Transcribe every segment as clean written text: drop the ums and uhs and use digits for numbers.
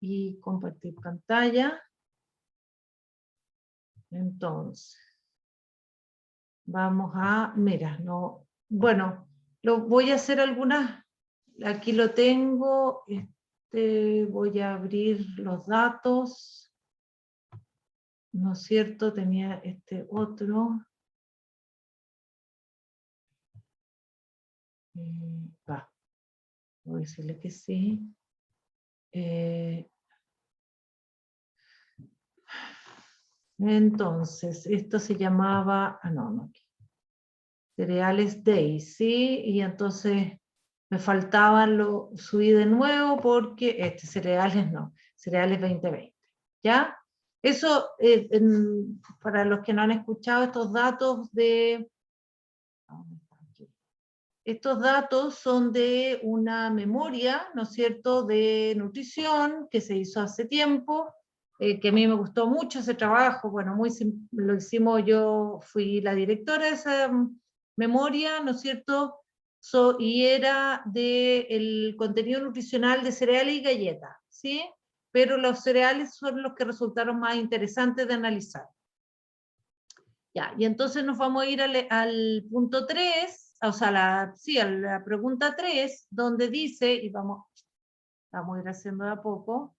y compartir pantalla. Entonces, vamos a, mira, no, bueno, voy a hacer algunas, aquí lo tengo, voy a abrir los datos, ¿no es cierto? Tenía este otro. Va, voy a decirle que sí. Entonces, esto se llamaba, no, Cereales Day, ¿sí? Y entonces me faltaban, lo subí de nuevo porque cereales no, cereales 2020, ¿ya? Eso, para los que no han escuchado estos datos estos datos son de una memoria, ¿no es cierto?, de nutrición que se hizo hace tiempo, que a mí me gustó mucho ese trabajo, bueno, lo hicimos, yo fui la directora de esa memoria, ¿no es cierto?, y era del contenido nutricional de cereales y galletas, ¿sí? Pero los cereales son los que resultaron más interesantes de analizar. Ya, y entonces nos vamos a ir al punto 3, o sea, a la pregunta 3, donde dice, y vamos a ir haciendo de a poco,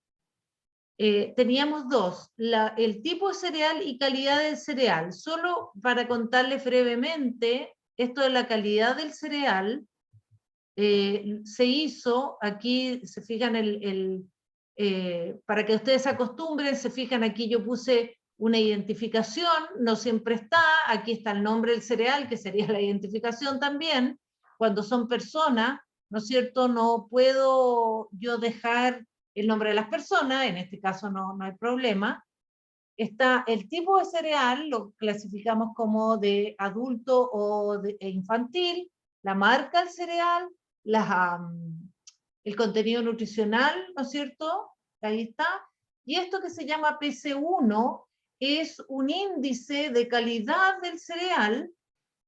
teníamos dos, el tipo de cereal y calidad del cereal. Solo para contarles brevemente, esto de la calidad del cereal, se hizo, aquí se fijan para que ustedes se acostumbren, se fijan aquí yo puse una identificación, no siempre está, aquí está el nombre del cereal, que sería la identificación también, cuando son personas, ¿no es cierto? No puedo yo dejar el nombre de las personas, en este caso no hay problema. Está el tipo de cereal, lo clasificamos como de adulto o e infantil, la marca del cereal, el contenido nutricional, ¿no es cierto? Ahí está. Y esto que se llama PC1 es un índice de calidad del cereal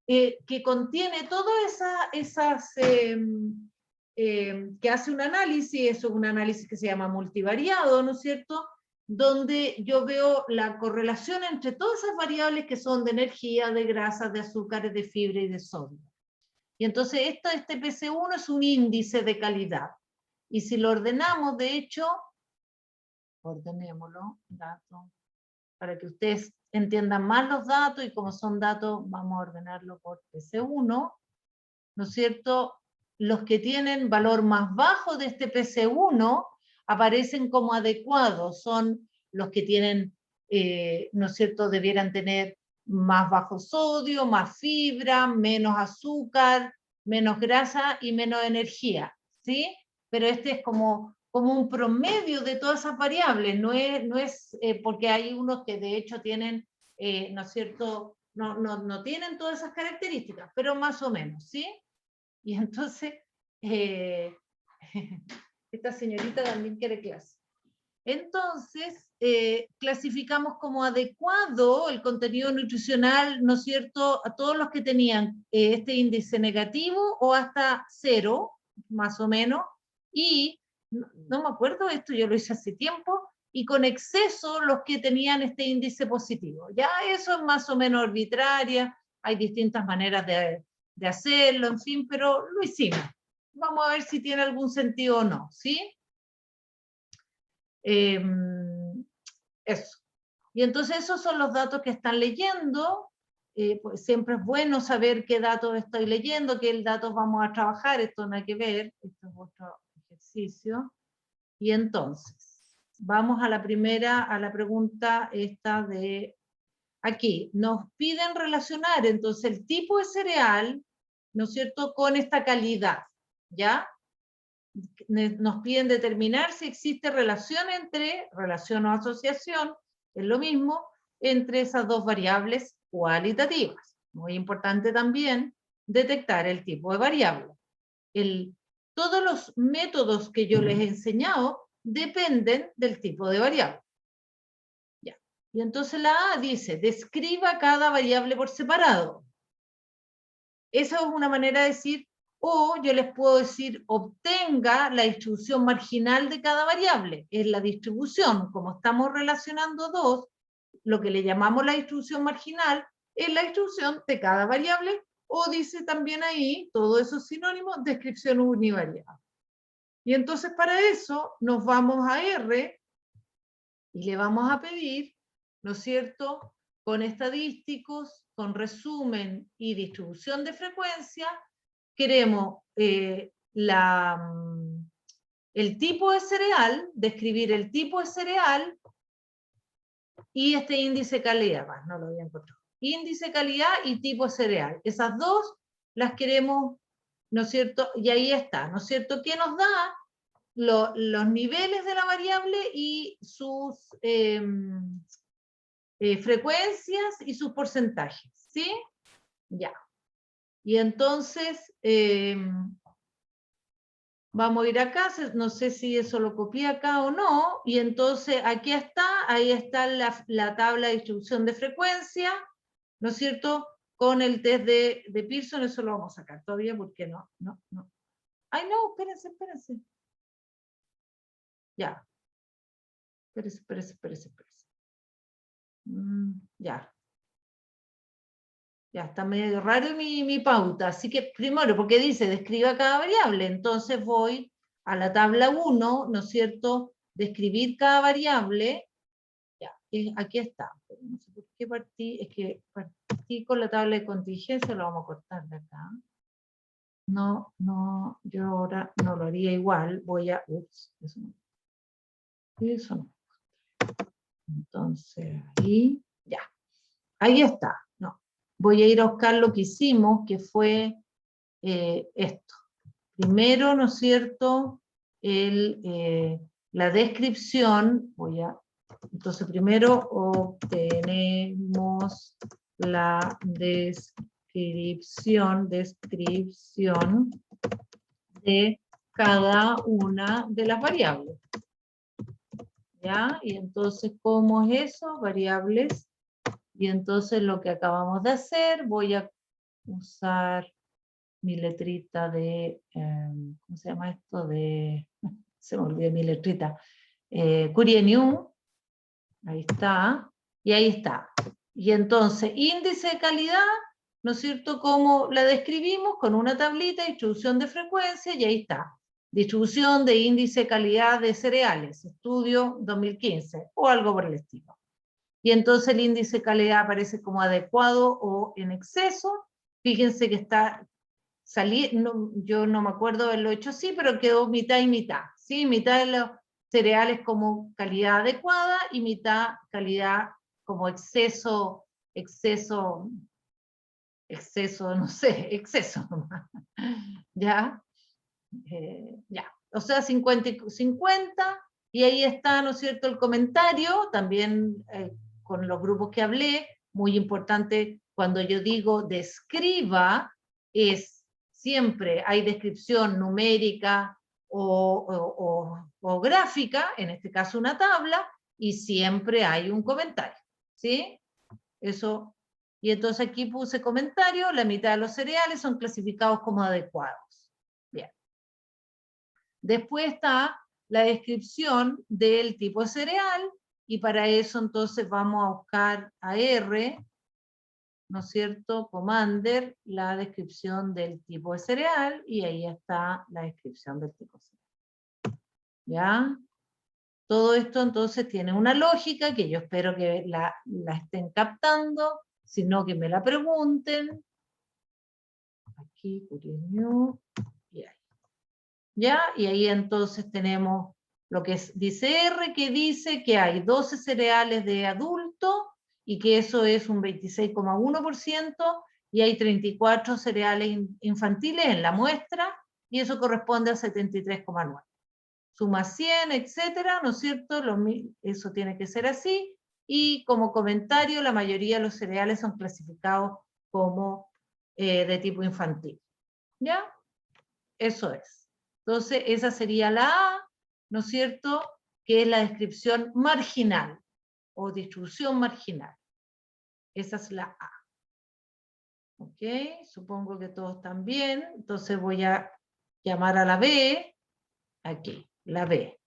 que contiene todas esas que hace un análisis, eso es un análisis que se llama multivariado, ¿no es cierto?, donde yo veo la correlación entre todas esas variables que son de energía, de grasas, de azúcares, de fibra y de sodio. Y entonces este PC1 es un índice de calidad. Y si lo ordenamos, de hecho, ordenémoslo, datos, para que ustedes entiendan más los datos, y como son datos, vamos a ordenarlo por PC1, ¿no es cierto? Los que tienen valor más bajo de este PC1 aparecen como adecuados, son los que tienen, ¿no es cierto?, debieran tener más bajo sodio, más fibra, menos azúcar, menos grasa y menos energía, ¿sí? Pero este es como un promedio de todas esas variables, no es porque hay unos que de hecho tienen, ¿no es cierto?, no tienen todas esas características, pero más o menos, ¿sí? Y entonces, esta señorita también quiere clase. Entonces, clasificamos como adecuado el contenido nutricional, ¿no es cierto?, a todos los que tenían este índice negativo o hasta 0, más o menos, y no me acuerdo, esto yo lo hice hace tiempo, y con exceso los que tenían este índice positivo. Ya eso es más o menos arbitraria, hay distintas maneras de hacerlo, en fin, pero lo hicimos. Vamos a ver si tiene algún sentido o no, ¿sí? Eso. Y entonces esos son los datos que están leyendo, pues siempre es bueno saber qué datos estoy leyendo, qué datos vamos a trabajar, esto no hay que ver, esto es otro ejercicio. Y entonces, vamos a la primera, a la pregunta esta de aquí, nos piden relacionar entonces el tipo de cereal, ¿no es cierto?, con esta calidad, ¿ya? Nos piden determinar si existe relación o asociación, es lo mismo, entre esas dos variables cualitativas. Muy importante también detectar el tipo de variable. Todos los métodos que yo les he enseñado dependen del tipo de variable. Ya. Y entonces la A dice, describa cada variable por separado. Esa es una manera de decir O yo les puedo decir, obtenga la distribución marginal de cada variable. Es la distribución, como estamos relacionando dos, lo que le llamamos la distribución marginal, es la distribución de cada variable, o dice también ahí, todo eso es sinónimo, descripción univariada. Y entonces para eso nos vamos a R y le vamos a pedir, ¿no es cierto?, con estadísticos, con resumen y distribución de frecuencia, queremos el tipo de cereal, describir el tipo de cereal y este índice de calidad, no lo había encontrado. Índice de calidad y tipo de cereal. Esas dos las queremos, ¿no es cierto? Y ahí está, ¿no es cierto? ¿Qué nos da? Los niveles de la variable y sus frecuencias y sus porcentajes, ¿sí? Ya. Y entonces, vamos a ir acá, no sé si eso lo copié acá o no, y entonces aquí está, ahí está la tabla de distribución de frecuencia, ¿no es cierto? Con el test de Pearson, eso lo vamos a sacar todavía, porque no. Ay, no, espérense. Ya. Espérese. Ya. Ya, está medio raro mi pauta. Así que primero, porque dice describa cada variable, entonces voy a la tabla 1, ¿no es cierto? Describir cada variable. Ya, aquí está. No sé por qué partí, es que partí con la tabla de contingencia, lo vamos a cortar de acá. No, yo ahora no lo haría igual, voy a, ups, eso no. Entonces, ahí, ya. Ahí está, no. Voy a ir a buscar lo que hicimos, que fue esto. Primero, ¿no es cierto?, la descripción, entonces primero obtenemos la descripción de cada una de las variables. ¿Ya? Y entonces, ¿cómo es eso? Variables. Y entonces lo que acabamos de hacer, voy a usar mi letrita de, ¿cómo se llama esto? Se me olvidó mi letrita. Curieniu, ahí está, y ahí está. Y entonces, índice de calidad, ¿no es cierto? Como la describimos con una tablita, distribución de frecuencia, y ahí está. Distribución de índice de calidad de cereales, estudio 2015, o algo por el estilo. Y entonces el índice de calidad aparece como adecuado o en exceso. Fíjense que está, yo no me acuerdo haberlo hecho así, pero quedó mitad y mitad, ¿sí? Mitad de los cereales como calidad adecuada y mitad calidad como exceso, no sé, exceso nomás. ¿Ya? Ya. O sea, 50 y 50, y ahí está, ¿no es cierto?, el comentario, también con los grupos que hablé, muy importante cuando yo digo describa, es siempre hay descripción numérica o gráfica, en este caso una tabla, y siempre hay un comentario, ¿sí? Eso, y entonces aquí puse comentario, la mitad de los cereales son clasificados como adecuados. Bien. Después está la descripción del tipo de cereal, y para eso entonces vamos a buscar a R, ¿no es cierto?, Commander, la descripción del tipo de cereal, y ahí está la descripción del tipo de cereal. ¿Ya? Todo esto entonces tiene una lógica que yo espero que la estén captando, sino que me la pregunten. Aquí, Curieniu, y ahí. ¿Ya? Y ahí entonces tenemos lo que dice R, que dice que hay 12 cereales de adulto, y que eso es un 26,1%, y hay 34 cereales infantiles en la muestra, y eso corresponde al 73,9%. Suma 100, etcétera, ¿no es cierto? Eso tiene que ser así, y como comentario, la mayoría de los cereales son clasificados como de tipo infantil. ¿Ya? Eso es. Entonces, esa sería la A, ¿no es cierto?, que es la descripción marginal, o distribución marginal. Esa es la A. Ok, supongo que todos están bien. Entonces voy a llamar a la B, aquí, la B.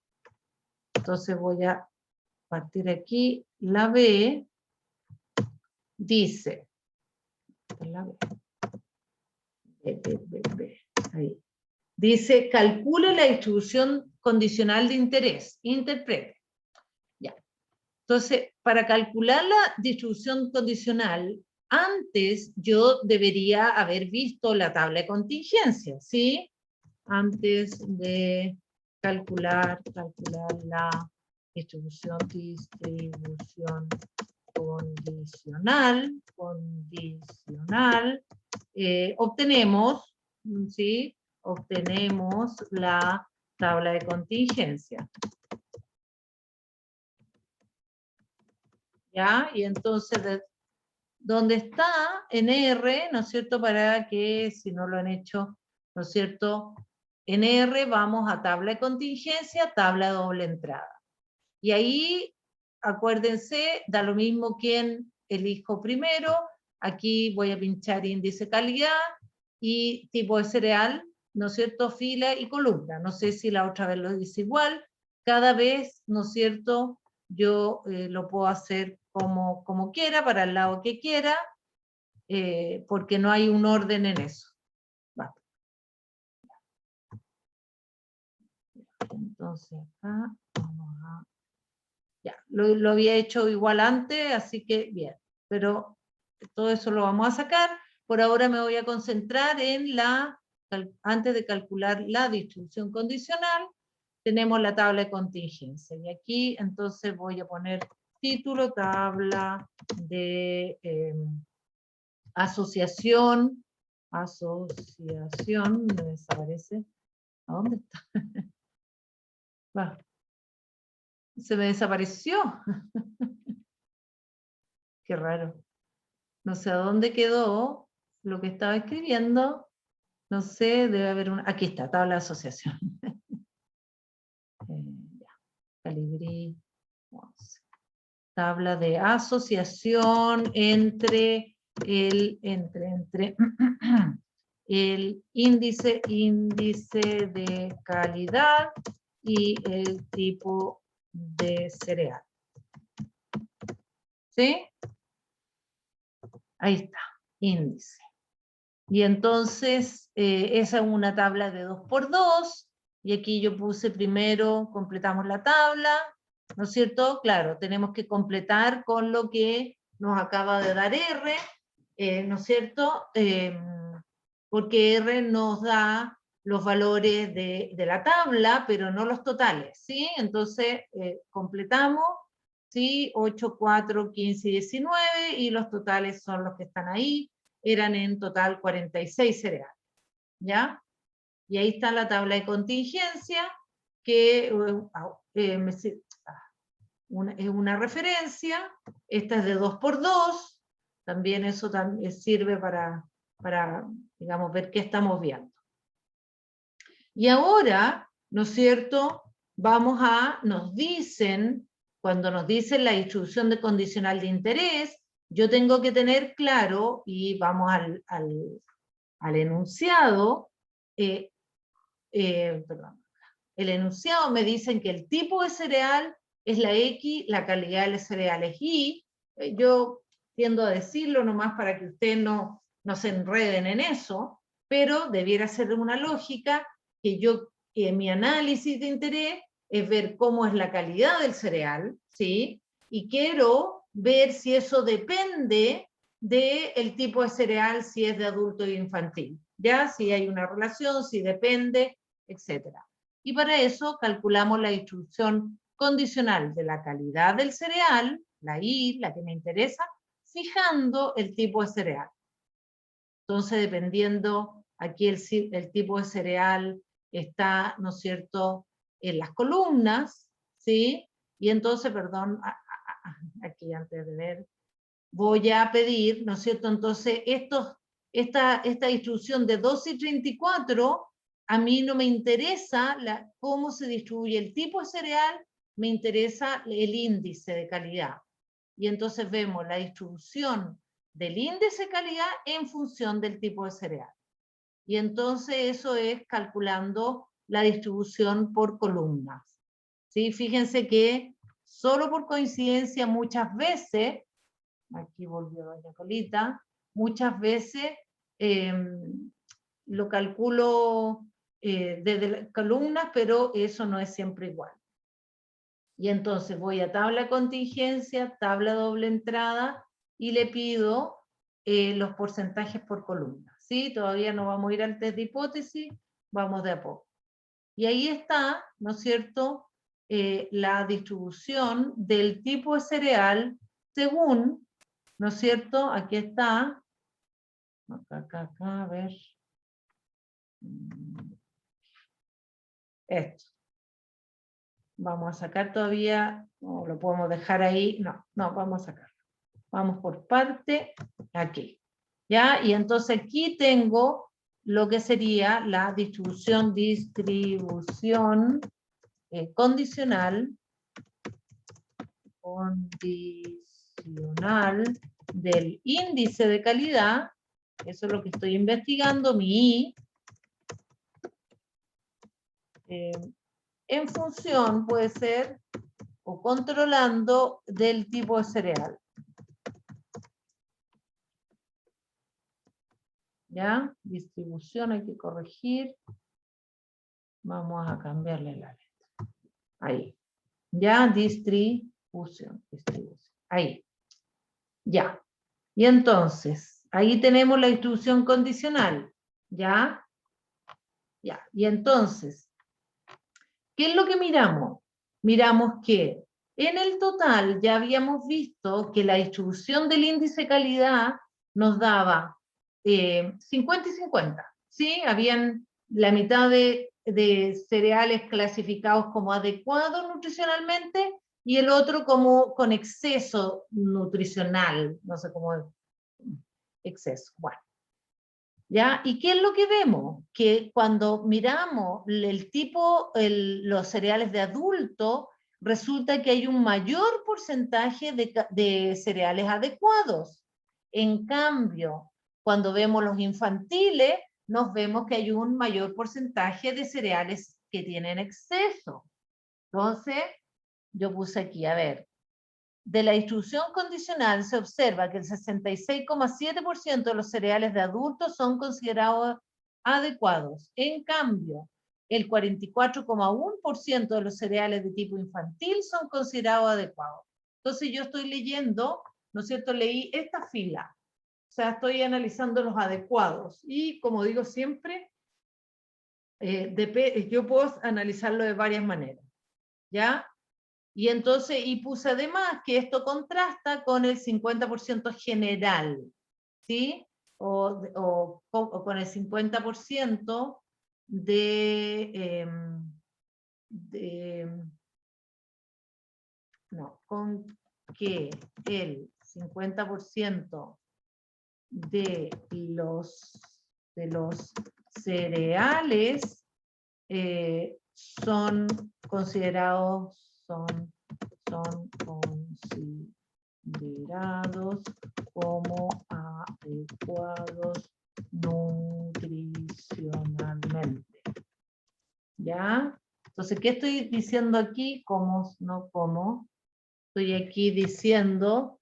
Entonces voy a partir aquí, la B dice, la B, ahí. Dice, calcule la distribución condicional de interés, interprete. Ya. Entonces, para calcular la distribución condicional, antes yo debería haber visto la tabla de contingencia, ¿sí? Antes de calcular la distribución condicional, obtenemos, ¿sí? Obtenemos la tabla de contingencia. ¿Ya? Y entonces, ¿dónde está en R, ¿no es cierto? Para que, si no lo han hecho, ¿no es cierto? En R vamos a tabla de contingencia, tabla de doble entrada. Y ahí, acuérdense, da lo mismo quién elijo primero. Aquí voy a pinchar índice calidad y tipo de cereal, ¿no es cierto? Fila y columna. No sé si la otra vez lo hice igual. Cada vez, ¿no es cierto? Yo lo puedo hacer como quiera, para el lado que quiera, porque no hay un orden en eso. Va. Entonces acá vamos a... Ya, lo había hecho igual antes, así que bien. Pero todo eso lo vamos a sacar. Por ahora me voy a concentrar en antes de calcular la distribución condicional, tenemos la tabla de contingencia. Y aquí entonces voy a poner título, tabla de asociación, me desaparece. ¿A dónde está? Va. Se me desapareció. Qué raro. No sé a dónde quedó lo que estaba escribiendo. No sé, debe haber una... Aquí está, tabla de asociación. Ya. Calibrí. Tabla de asociación entre el índice de calidad y el tipo de cereal. ¿Sí? Ahí está, índice. Y entonces, esa es una tabla de 2×2, y aquí yo puse primero, completamos la tabla, ¿no es cierto? Claro, tenemos que completar con lo que nos acaba de dar R, ¿no es cierto? Porque R nos da los valores de la tabla, pero no los totales, ¿sí? Entonces, completamos, ¿sí? 8, 4, 15 y 19, y los totales son los que están ahí, eran en total 46 cereales, ¿ya? Y ahí está la tabla de contingencia, que es una referencia, esta es de 2×2, también eso también sirve para, digamos, ver qué estamos viendo. Y ahora, ¿no es cierto?, nos dicen, cuando nos dicen la distribución de condicional de interés, yo tengo que tener claro, y vamos al enunciado, perdón, el enunciado me dicen que el tipo de cereal es la X, la calidad del cereal es Y, yo tiendo a decirlo nomás para que ustedes no se enreden en eso, pero debiera ser una lógica que mi análisis de interés es ver cómo es la calidad del cereal, ¿sí? Y quiero ver si eso depende del tipo de cereal, si es de adulto o infantil, ¿ya? Si hay una relación, si depende, etcétera. Y para eso calculamos la distribución condicional de la calidad del cereal, la I, la que me interesa, fijando el tipo de cereal. Entonces, dependiendo, aquí el tipo de cereal está, ¿no es cierto?, en las columnas, ¿sí? Y entonces, perdón, aquí antes de ver, voy a pedir, ¿no es cierto?, entonces esta distribución de 12 y 34, a mí no me interesa cómo se distribuye el tipo de cereal, me interesa el índice de calidad. Y entonces vemos la distribución del índice de calidad en función del tipo de cereal. Y entonces eso es calculando la distribución por columnas. ¿Sí? Fíjense que solo por coincidencia muchas veces, aquí volvió doña Colita, muchas veces lo calculo desde las columnas, pero eso no es siempre igual. Y entonces voy a tabla contingencia, tabla doble entrada, y le pido los porcentajes por columna. ¿Sí? Todavía no vamos a ir al test de hipótesis, vamos de a poco. Y ahí está, ¿no es cierto?, la distribución del tipo de cereal según, ¿no es cierto?, aquí está, acá, a ver, esto. Vamos a sacar todavía, no lo podemos dejar ahí, no, vamos a sacarlo. Vamos por parte, aquí. ¿Ya? Y entonces aquí tengo lo que sería la distribución condicional del índice de calidad, eso es lo que estoy investigando, mi I, en función puede ser, o controlando del tipo de cereal. ¿Ya? Distribución hay que corregir. Vamos a cambiarle la letra. Ahí. ¿Ya? Distribución. Ahí. Ya. Y entonces, ahí tenemos la distribución condicional. ¿Ya? Ya. Y entonces, ¿qué es lo que miramos? Miramos que en el total ya habíamos visto que la distribución del índice de calidad nos daba 50 y 50. ¿Sí? Habían la mitad de cereales clasificados como adecuados nutricionalmente y el otro como con exceso nutricional, no sé cómo exceso. Bueno. ¿Ya? ¿Y qué es lo que vemos? Que cuando miramos el tipo, los cereales de adulto, resulta que hay un mayor porcentaje de cereales adecuados. En cambio, cuando vemos los infantiles, nos vemos que hay un mayor porcentaje de cereales que tienen exceso. Entonces, yo puse aquí, a ver, de la distribución condicional se observa que el 66,7% de los cereales de adultos son considerados adecuados. En cambio, el 44,1% de los cereales de tipo infantil son considerados adecuados. Entonces yo estoy leyendo, ¿no es cierto? Leí esta fila. O sea, estoy analizando los adecuados. Y como digo siempre, yo puedo analizarlo de varias maneras. ¿Ya? Y entonces, y puse además que esto contrasta con el 50% general, ¿sí? O con el 50% con que el 50% de los cereales son considerados como adecuados nutricionalmente. ¿Ya? Entonces, ¿qué estoy diciendo aquí? ¿Cómo? No cómo. Estoy aquí diciendo,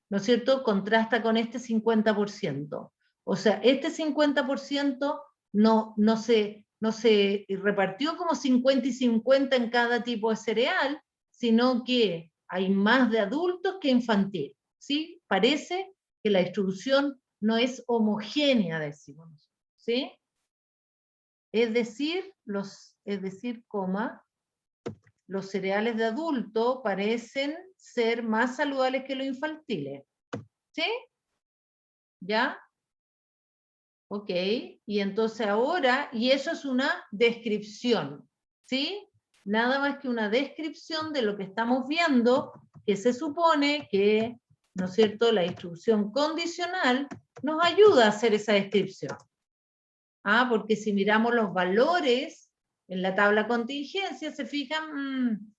¿no es cierto? Contrasta con este 50%. O sea, este 50% no se repartió como 50 y 50 en cada tipo de cereal, sino que hay más de adultos que infantiles. ¿Sí? Parece que la distribución no es homogénea, decimos. ¿Sí? Es decir, los cereales de adulto parecen ser más saludables que los infantiles. ¿Sí? ¿Ya? Ok. Y entonces ahora, y eso es una descripción. ¿Sí? Nada más que una descripción de lo que estamos viendo, que se supone que, ¿no es cierto?, la distribución condicional nos ayuda a hacer esa descripción. Porque si miramos los valores en la tabla contingencia, se fijan,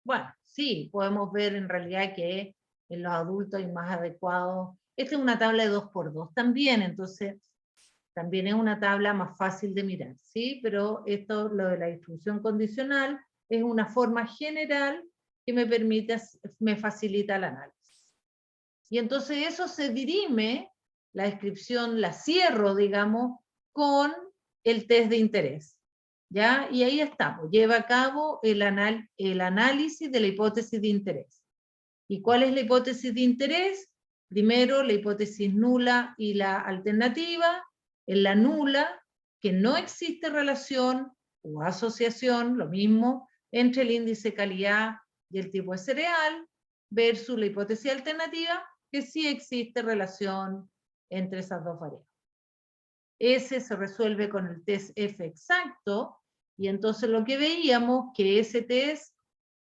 bueno, sí, podemos ver en realidad que en los adultos hay más adecuados. Esta es una tabla de 2×2 también, entonces también es una tabla más fácil de mirar, ¿sí? Pero esto, lo de la distribución condicional, es una forma general que me facilita el análisis. Y entonces eso se dirime, la descripción la cierro, digamos, con el test de interés. ¿Ya? Y ahí estamos, lleva a cabo el análisis de la hipótesis de interés. ¿Y cuál es la hipótesis de interés? Primero, la hipótesis nula y la alternativa. En la nula, que no existe relación o asociación, lo mismo, entre el índice de calidad y el tipo de cereal, versus la hipótesis alternativa, que sí existe relación entre esas dos variables. Ese se resuelve con el test F exacto, y entonces lo que veíamos, que ese test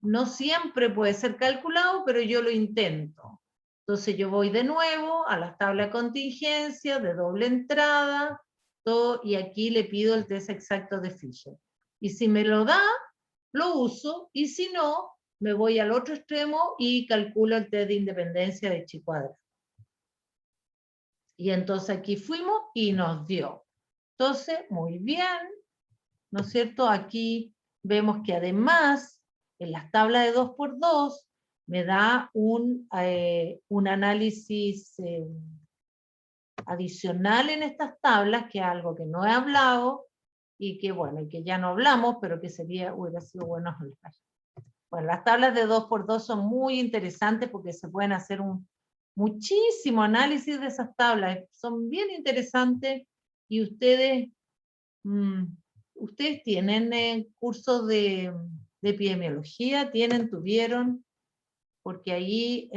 no siempre puede ser calculado, pero yo lo intento. Entonces yo voy de nuevo a las tablas de contingencia, de doble entrada, todo, y aquí le pido el test exacto de Fisher. Y si me lo da, lo uso, y si no, me voy al otro extremo y calculo el test de independencia de chi cuadrado. Y entonces aquí fuimos y nos dio. Entonces, muy bien, ¿no es cierto? Aquí vemos que además, en las tablas de 2×2, me da un análisis adicional en estas tablas, que es algo que no he hablado, y que bueno, y que ya no hablamos, pero que hubiera sido bueno hablar. Bueno, las tablas de 2×2 son muy interesantes porque se pueden hacer muchísimo análisis de esas tablas, son bien interesantes, y ustedes tienen cursos de epidemiología, tuvieron, porque ahí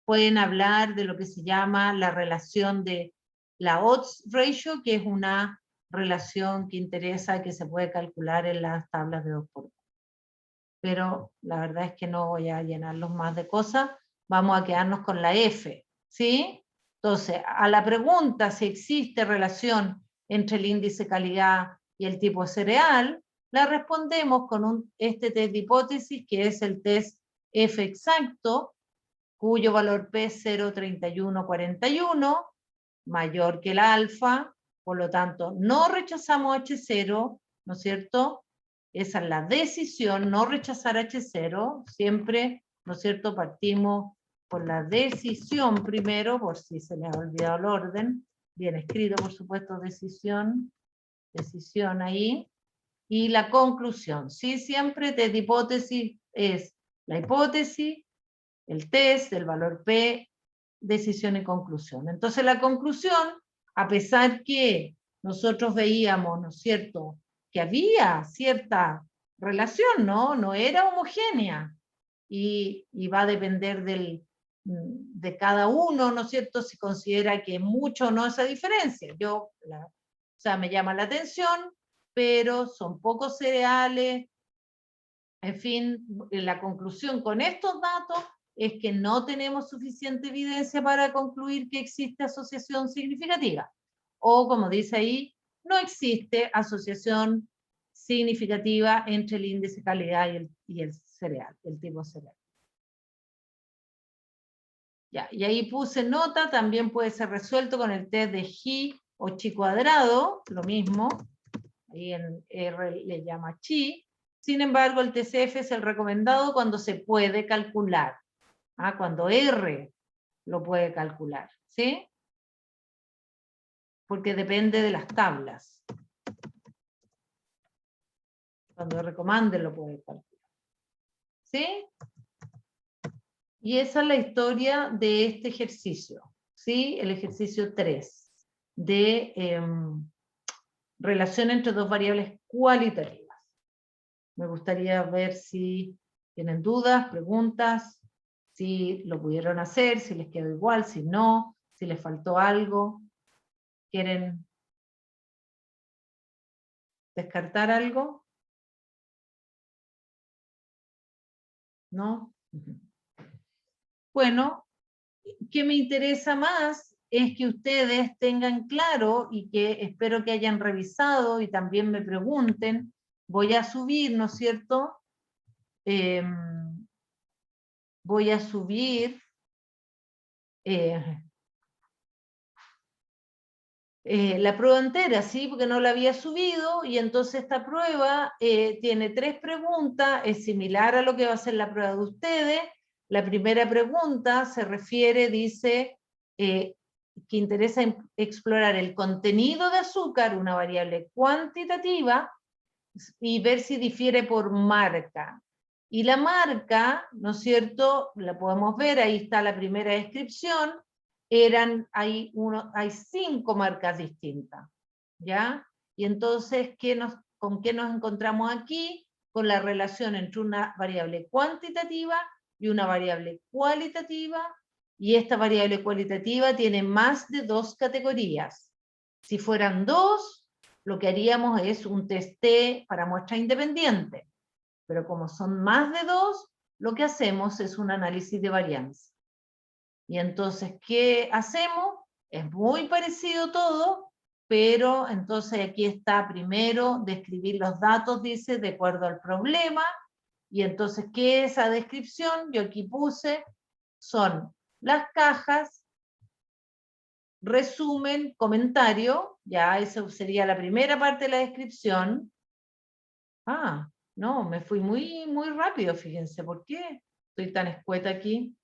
pueden hablar de lo que se llama la relación de la odds ratio, que es una relación que interesa, que se puede calcular en las tablas de 2×2. Pero la verdad es que no voy a llenarlos más de cosas, vamos a quedarnos con la F, ¿sí? Entonces, a la pregunta si existe relación entre el índice de calidad y el tipo de cereal, la respondemos con este test de hipótesis, que es el test F exacto, cuyo valor P es 0,3141, mayor que el alfa, por lo tanto, no rechazamos H0, ¿no es cierto? Esa es la decisión, no rechazar H0, siempre, ¿no es cierto?, partimos por la decisión primero, por si se les ha olvidado el orden, bien escrito, por supuesto, decisión ahí, y la conclusión, ¿sí? Siempre test de hipótesis es la hipótesis, el test, el valor P, decisión y conclusión. Entonces la conclusión, a pesar que nosotros veíamos, ¿no es cierto?, que había cierta relación, ¿no? No era homogénea, y va a depender de cada uno, ¿no es cierto?, si considera que es mucho o no esa diferencia. O sea, me llama la atención, pero son pocos cereales, en fin, la conclusión con estos datos es que no tenemos suficiente evidencia para concluir que existe asociación significativa. O, como dice ahí, no existe asociación significativa entre el índice de calidad y el cereal, el tipo cereal. Ya, y ahí puse nota, también puede ser resuelto con el test de chi o chi cuadrado, lo mismo, ahí en R le llama chi. Sin embargo, el TCF es el recomendado cuando se puede calcular. Cuando R lo puede calcular, ¿sí? Porque depende de las tablas. Cuando recomande lo puede calcular. ¿Sí? Y esa es la historia de este ejercicio, ¿sí? El ejercicio 3, de relación entre dos variables cualitativas. Me gustaría ver si tienen dudas, preguntas, si lo pudieron hacer, si les quedó igual, si no, si les faltó algo. ¿Quieren descartar algo? ¿No? Bueno, ¿qué me interesa más? Es que ustedes tengan claro, y que espero que hayan revisado y también me pregunten. Voy a subir, ¿no es cierto?, voy a subir la prueba entera, ¿sí? Porque no la había subido, y entonces esta prueba tiene 3 preguntas, es similar a lo que va a ser la prueba de ustedes. La primera pregunta se refiere, dice, que interesa explorar el contenido de azúcar, una variable cuantitativa, y ver si difiere por marca. Y la marca, ¿no es cierto?, la podemos ver, ahí está la primera descripción, hay 5 marcas distintas, ¿ya? Y entonces, ¿con qué nos encontramos aquí? Con la relación entre una variable cuantitativa y una variable cualitativa, y esta variable cualitativa tiene más de 2 categorías. Si fueran 2, lo que haríamos es un test T para muestra independiente, pero como son más de 2, lo que hacemos es un análisis de varianza. Y entonces, ¿qué hacemos? Es muy parecido todo, pero entonces aquí está primero describir los datos, dice, de acuerdo al problema, y entonces, ¿qué es esa descripción? Yo aquí puse, son las cajas, resumen, comentario, ya esa sería la primera parte de la descripción. Ah, no, me fui muy rápido, fíjense, ¿por qué estoy tan escueta aquí?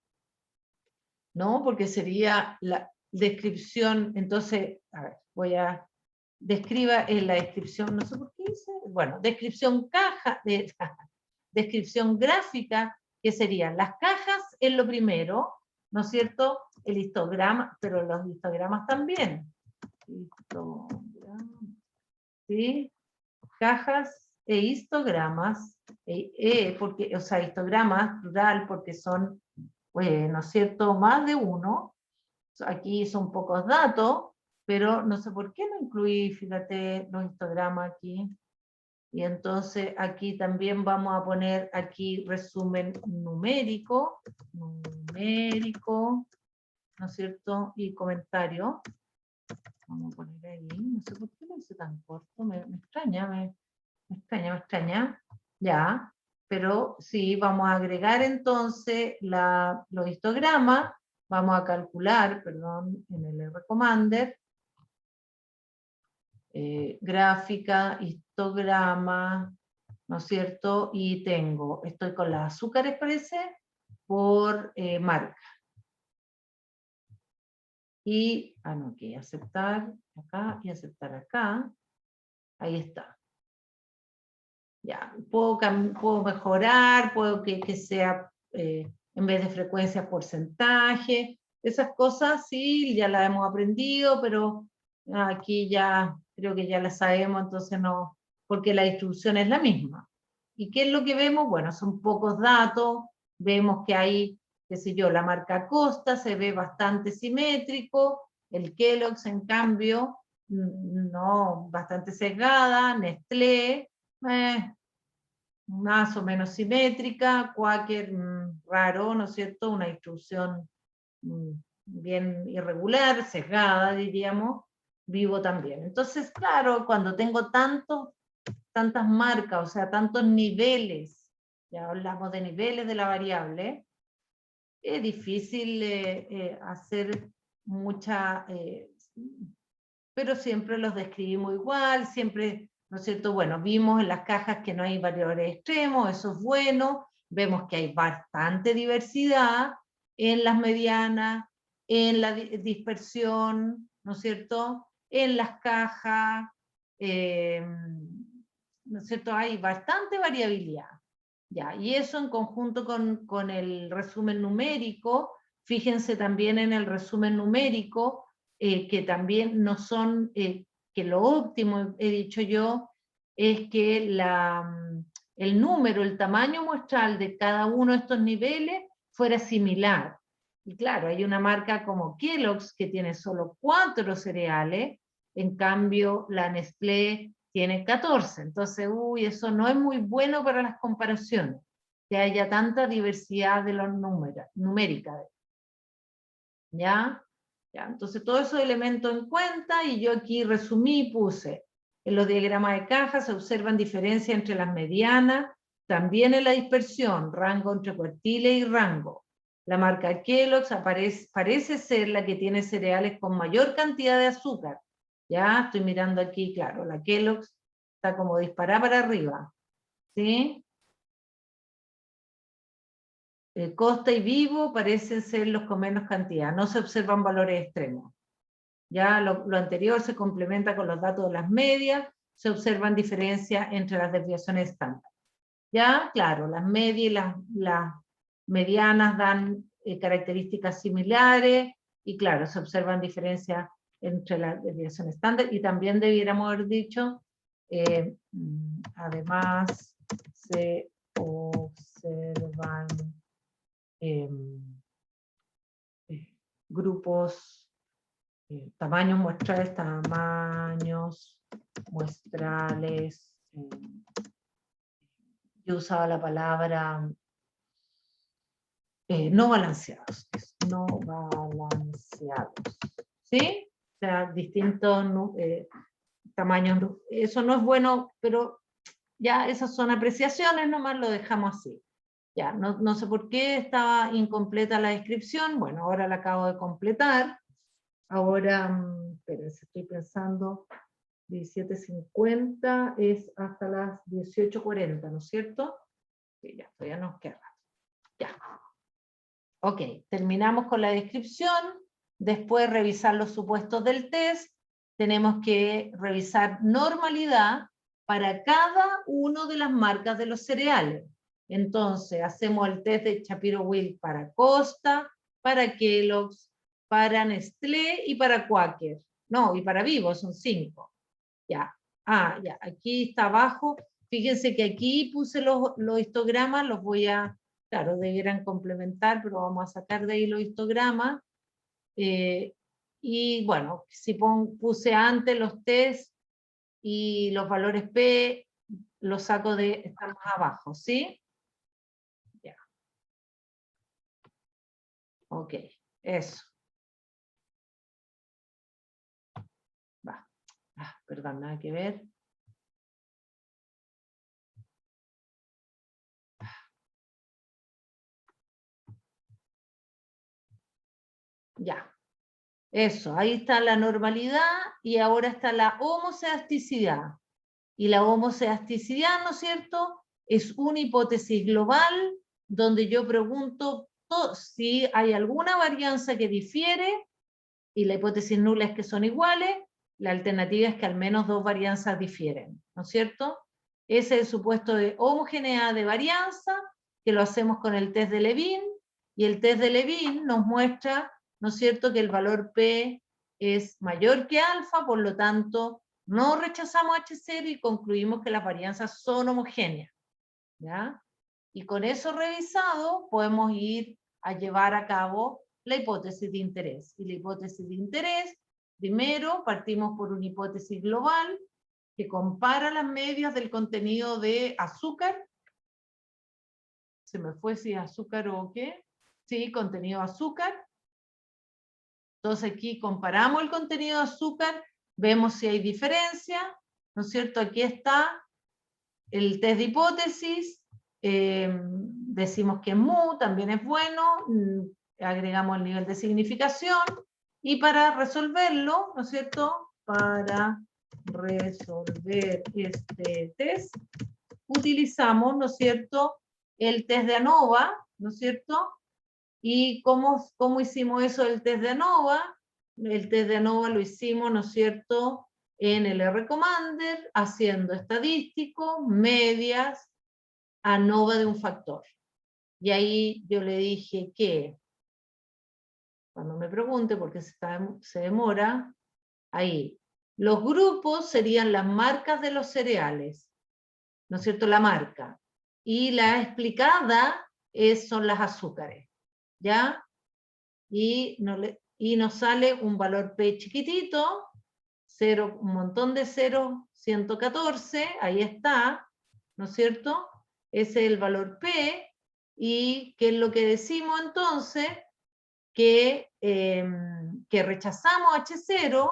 No, porque sería la descripción, entonces, a ver, voy a, describa en la descripción, no sé por qué dice, bueno, descripción descripción gráfica, que serían las cajas en lo primero, ¿no es cierto? El histograma, pero los histogramas también. ¿Sí? Cajas e histogramas, porque, o sea, histogramas, plural, porque son, ¿no es cierto?, más de uno. Aquí son pocos datos, pero no sé por qué no incluí, fíjate, los histogramas aquí. Y entonces aquí también vamos a poner aquí resumen numérico, ¿no es cierto? Y comentario. Vamos a poner ahí, no sé por qué lo hice tan corto, me extraña, me extraña. Ya, pero sí, vamos a agregar entonces los histogramas, vamos a calcular, perdón, en el R-Commander, gráfica, histograma, ¿no es cierto? Y estoy con las azúcares, parece, por marca. Y, no, ok, aceptar acá y aceptar acá. Ahí está. Ya, puedo mejorar, puedo que sea, en vez de frecuencia, porcentaje. Esas cosas sí, ya las hemos aprendido, pero aquí ya creo que ya las sabemos, entonces no, porque la distribución es la misma. ¿Y qué es lo que vemos? Bueno, son pocos datos, vemos que hay, qué sé yo, la marca Costa se ve bastante simétrico, el Kellogg's, en cambio, no, bastante sesgada, Nestlé, más o menos simétrica, Quaker, raro, ¿no es cierto? Una distribución bien irregular, sesgada, diríamos, Vivo también. Entonces, claro, cuando tengo tantas marcas, o sea, tantos niveles, ya hablamos de niveles de la variable, es difícil hacer mucha, pero siempre los describimos igual, siempre, ¿no es cierto? Bueno, vimos en las cajas que no hay variadores extremos, eso es bueno, vemos que hay bastante diversidad en las medianas, en la dispersión, ¿no es cierto? En las cajas, ¿no es cierto? Hay bastante variabilidad. Ya, y eso en conjunto con el resumen numérico, fíjense también en el resumen numérico, que también no son, que lo óptimo, he dicho yo, es que el número, el tamaño muestral de cada uno de estos niveles fuera similar. Y claro, hay una marca como Kellogg's que tiene solo 4 cereales, en cambio la Nestlé tiene 14. Entonces, eso no es muy bueno para las comparaciones, que haya tanta diversidad de los números, numérica. ¿Ya? Entonces, todos esos elementos en cuenta, y yo aquí resumí, puse, en los diagramas de caja se observan diferencias entre las medianas, también en la dispersión, rango entre cuartiles y rango. La marca Kellogg's parece ser la que tiene cereales con mayor cantidad de azúcar. Ya estoy mirando aquí, claro, la Kellogg's está como disparada para arriba. ¿Sí? Costa y Vivo parecen ser los con menos cantidad, no se observan valores extremos. Ya lo anterior se complementa con los datos de las medias, se observan diferencias entre las desviaciones estándar. Ya, claro, las medias y las medianas dan características similares, y claro, se observan diferencias entre las desviaciones estándar, y también debiéramos haber dicho, además se observan grupos, tamaños muestrales, yo usaba la palabra no balanceados, no balanceados, ¿sí? O sea, distintos tamaños, eso no es bueno, pero ya esas son apreciaciones, nomás lo dejamos así. Ya, no sé por qué estaba incompleta la descripción, bueno, ahora la acabo de completar. Ahora, espérense, estoy pensando, 17:50 es hasta las 18:40, ¿no es cierto? Sí, ya, todavía nos queda. Ya. Ok, terminamos con la descripción, después revisar los supuestos del test, tenemos que revisar normalidad para cada una de las marcas de los cereales. Entonces, hacemos el test de Shapiro-Wilk para Costa, para Kellogg's, para Nestlé y para Quaker. No, y para Vivo, son 5. Ya. Ah, ya, aquí está abajo. Fíjense que aquí puse los histogramas, los voy a, claro, debieran complementar, pero vamos a sacar de ahí los histogramas. Y bueno, si puse antes los test y los valores P, los saco de, están más abajo, ¿sí? Ya. Ok, eso. Va. Ah, perdón, nada que ver. Ya. Eso, ahí está la normalidad y ahora está la homoceasticidad. Y la homoceasticidad, ¿no es cierto?, es una hipótesis global donde yo pregunto si hay alguna varianza que difiere, y la hipótesis nula es que son iguales, la alternativa es que al menos 2 varianzas difieren, ¿no es cierto? Ese es el supuesto de homogeneidad de varianza, que lo hacemos con el test de Levin, y el test de Levin nos muestra, ¿no es cierto?, que el valor P es mayor que alfa, por lo tanto, no rechazamos H0 y concluimos que las varianzas son homogéneas, ¿ya? Y con eso revisado podemos ir a llevar a cabo la hipótesis de interés. Y la hipótesis de interés, primero partimos por una hipótesis global que compara las medias del contenido de azúcar. Se me fue si azúcar o qué. Sí, contenido de azúcar. Entonces aquí comparamos el contenido de azúcar, vemos si hay diferencia, ¿no es cierto? Aquí está el test de hipótesis, decimos que mu también es bueno, agregamos el nivel de significación, y para resolverlo, ¿no es cierto?, para resolver este test, utilizamos, ¿no es cierto?, el test de ANOVA, ¿no es cierto? ¿Y cómo hicimos eso del test de ANOVA? El test de ANOVA lo hicimos, ¿no es cierto?, en el R-Commander, haciendo estadístico, medias, ANOVA de un factor. Y ahí yo le dije que, cuando me pregunte, porque se demora, ahí, los grupos serían las marcas de los cereales, ¿no es cierto?, la marca. Y la explicada son las azúcares, ¿ya? Y nos sale un valor P chiquitito, 0, un montón de 0, 114, ahí está, ¿no es cierto? Ese es el valor P, y ¿qué es lo que decimos entonces? Que rechazamos H0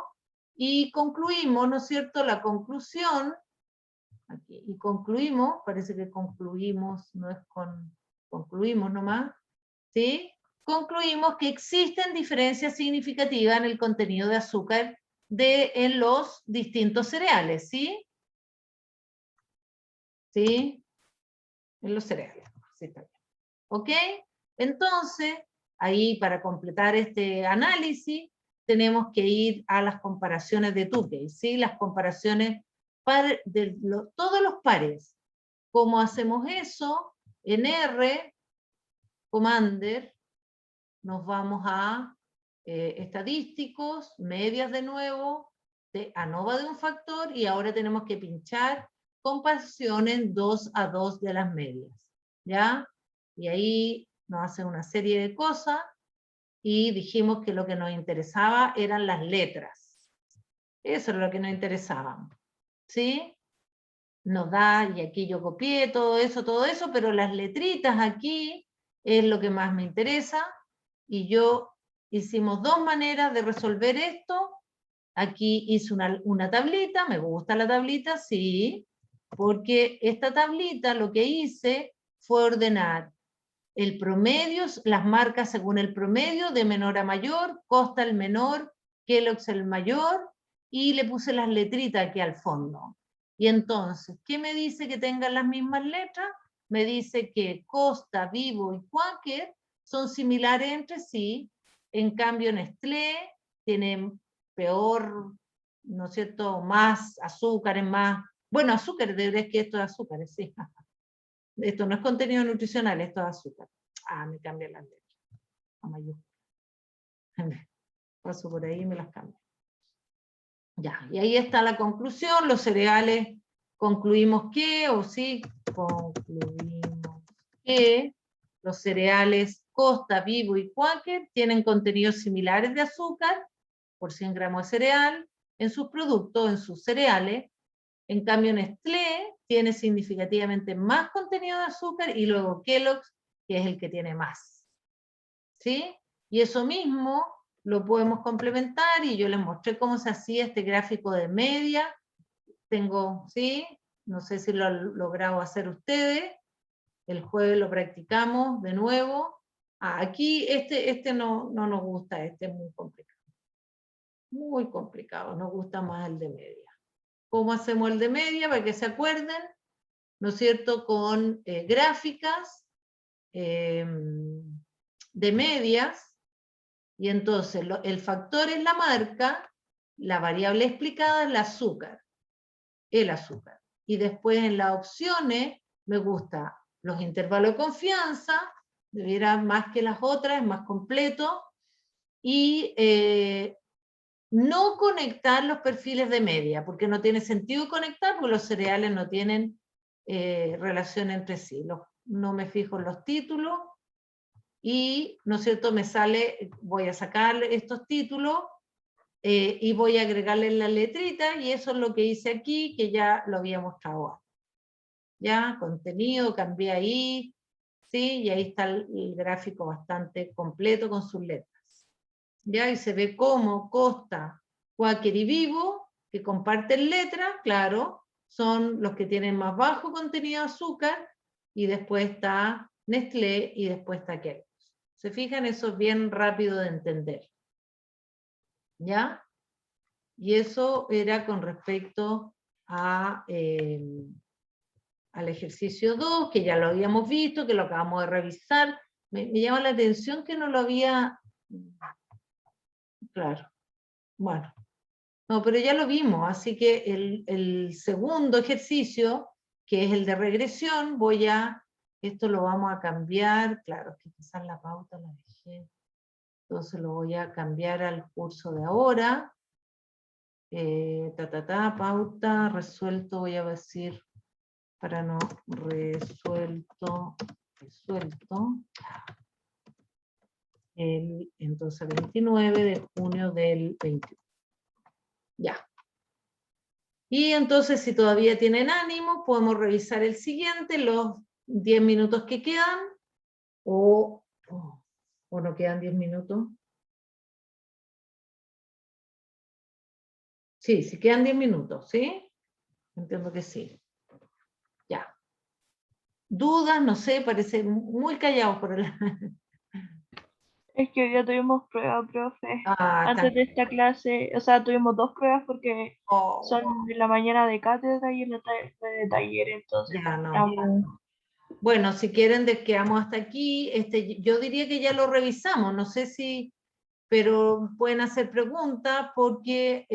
y concluimos, ¿no es cierto?, la conclusión, aquí, y concluimos, parece que concluimos, no es concluimos nomás, ¿sí? concluimos que existen diferencias significativas en el contenido de azúcar en los distintos cereales, ¿sí? ¿Sí? En los cereales. Sí, está bien. ¿Ok? Entonces, ahí para completar este análisis, tenemos que ir a las comparaciones de Tukey, ¿sí? Las comparaciones de todos los pares. ¿Cómo hacemos eso? En R, Commander, nos vamos a estadísticos, medias de nuevo, de ANOVA de un factor, y ahora tenemos que pinchar comparaciones 2 a 2 de las medias, ¿ya? Y ahí nos hace una serie de cosas, y dijimos que lo que nos interesaba eran las letras. Eso es lo que nos interesaba, ¿sí? Nos da, y aquí yo copié todo eso, pero las letritas aquí es lo que más me interesa, y yo hicimos dos maneras de resolver esto. Aquí hice una tablita, me gusta la tablita, sí, porque esta tablita lo que hice fue ordenar el promedio, las marcas según el promedio, de menor a mayor, Costa el menor, Kellogg's el mayor, y le puse las letritas aquí al fondo. Y entonces, ¿qué me dice que tengan las mismas letras? Me dice que Costa, Vivo y Quaker son similares entre sí, en cambio Nestlé tiene peor, ¿no es cierto?, más azúcares, más, bueno, azúcar, es que esto es azúcar, sí. Esto no es contenido nutricional, esto es azúcar. Ah, me cambian las letras. A mayúscula. Paso por ahí y me las cambio. Ya, y ahí está la conclusión. Los cereales, concluimos que, o sí, concluimos que los cereales Costa, Vivo y Quaker tienen contenidos similares de azúcar por 100 gramos de cereal en sus productos, en sus cereales. En cambio, Nestlé tiene significativamente más contenido de azúcar, y luego Kellogg's, que es el que tiene más. ¿Sí? Y eso mismo lo podemos complementar, y yo les mostré cómo se hacía este gráfico de media. Tengo, ¿sí? No sé si lo han logrado hacer ustedes. El jueves lo practicamos de nuevo. Aquí este no nos gusta, este es muy complicado. Muy complicado, nos gusta más el de media. ¿Cómo hacemos el de media? Para que se acuerden, ¿no es cierto?, con gráficas de medias, y entonces el factor es la marca, la variable explicada es el azúcar. Y después en las opciones me gusta los intervalos de confianza, debiera más que las otras, es más completo, y no conectar los perfiles de media, porque no tiene sentido conectar, porque los cereales no tienen relación entre sí. No me fijo en los títulos, y, ¿no es cierto?, me sale, voy a sacar estos títulos y voy a agregarle la letrita, y eso es lo que hice aquí, que ya lo había mostrado antes. Ya, contenido, cambié ahí, ¿sí? Y ahí está el gráfico bastante completo con sus letras. ¿Ya? Y se ve cómo Costa, Quaker y Vivo, que comparten letras, claro, son los que tienen más bajo contenido de azúcar, y después está Nestlé, y después está Kellogg's. ¿Se fijan? Eso es bien rápido de entender. ¿Ya? Y eso era con respecto a, al ejercicio 2, que ya lo habíamos visto, que lo acabamos de revisar. Me llama la atención que no lo había... Claro. Bueno. No, pero ya lo vimos, así que el segundo ejercicio, que es el de regresión, esto lo vamos a cambiar, claro, es que quizás la pauta la dejé, entonces lo voy a cambiar al curso de ahora. Pauta, resuelto, voy a decir, para no resuelto, entonces 29 de junio del 21. Ya. Y entonces, si todavía tienen ánimo, podemos revisar el siguiente, los 10 minutos que quedan, o no quedan 10 minutos. Sí, si quedan 10 minutos, ¿sí? Entiendo que sí. Ya. Dudas, no sé, parece muy callados por el... Es que hoy día tuvimos prueba, profe. Ah, Antes de esta clase, o sea, tuvimos dos pruebas porque son oh, en la mañana de cátedra y en la tarde de taller, entonces ya no. estamos... Bueno, si quieren, quedamos hasta aquí. Yo diría que ya lo revisamos, no sé si, pero pueden hacer preguntas porque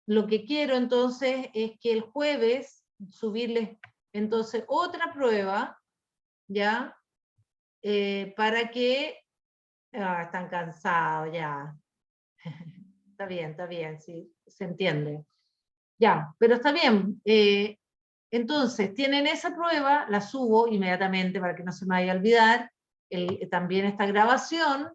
lo que quiero entonces es que el jueves subirles entonces otra prueba, ¿ya? Para que, están cansados ya. Está bien, sí, se entiende. Ya, pero está bien. Entonces, tienen esa prueba, la subo inmediatamente para que no se me vaya a olvidar, también esta grabación,